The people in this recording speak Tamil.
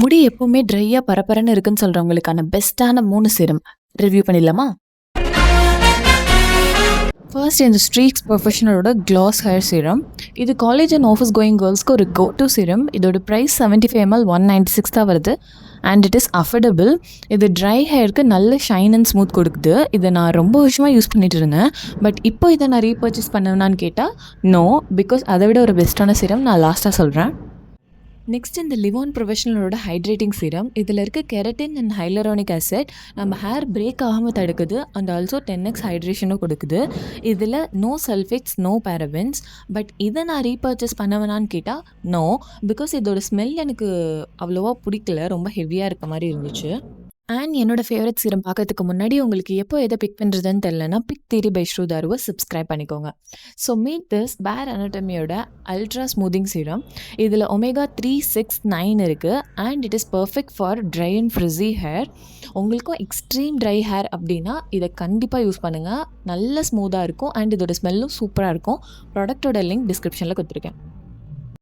முடி எப்பவுமே ட்ரையாக பரபரன்னு இருக்குன்னு சொல்கிறவங்களுக்கான பெஸ்ட்டான 3 சீரம் ரிவ்யூ பண்ணிடலாமா? ஃபர்ஸ்ட் இந்த ஸ்ட்ரீக்ஸ் ப்ரொஃபஷனலோட க்ளாஸ் ஹேர் சீரம். இது காலேஜ் அண்ட் ஆஃபீஸ் கோயிங் கேர்ள்ஸ்க்கு ஒரு கோ டு சீரம். இதோட ப்ரைஸ் 75 ml 196 தான் வருது அண்ட் இட் இஸ் அஃபோர்டபுள். இது ட்ரை ஹேருக்கு நல்ல ஷைன் அண்ட் ஸ்மூத் கொடுக்குது. இதை நான் ரொம்ப வருஷமாக யூஸ் பண்ணிட்டு இருந்தேன். பட் இப்போ இதை நான் ரீபர்ச்சேஸ் பண்ணுவேனான்னு கேட்டால் நோ, பிகாஸ் அதை விட ஒரு பெஸ்ட்டான சீரம் நான் லாஸ்ட்டாக சொல்கிறேன். நெக்ஸ்ட் இந்த லிவான் ப்ரொஃபஷனலோட ஹைட்ரேட்டிங் சீரம். இதில் இருக்க கெரட்டின் அண்ட் ஹைலரானிக் ஆசிட் நம்ம ஹேர் பிரேக் ஆகாமல் தடுக்குது அண்ட் ஆல்சோ 10x ஹைட்ரேஷனும் கொடுக்குது. இதில் no sulphates, no parabens. But இதை நான் ரீபர்ச்சேஸ் பண்ணவேனான்னு கேட்டால் நோ, பிகாஸ் இதோட ஸ்மெல் எனக்கு அவ்வளோவா பிடிக்கல, ரொம்ப ஹெவியாக இருக்க மாதிரி இருந்துச்சு. அண்ட் என்னோட ஃபேவரட் சீரம் பார்க்கறதுக்கு முன்னாடி உங்களுக்கு எப்போ எதை பிக் பண்ணுறதுன்னு தெரிலனா பிக் தியரி பை ஸ்ரூதாருவை சப்ஸ்கிரைப் பண்ணிக்கோங்க. ஸோ மீட் திஸ் பேர் அனாட்டமியோட அல்ட்ரா ஸ்மூதிங் சீரம். இதில் ஒமேகா 3, 6, 9 இருக்குது and it is perfect for dry and frizzy hair. உங்களுக்கும் எக்ஸ்ட்ரீம் ட்ரை ஹேர் அப்படின்னா இதை கண்டிப்பாக யூஸ் பண்ணுங்கள். நல்ல ஸ்மூத்தாக இருக்கும் அண்ட் இதோட ஸ்மெல்லும் சூப்பராக இருக்கும். ப்ராடக்டோட லிங்க் டிஸ்கிரிப்ஷனில் கொடுத்துருக்கேன்.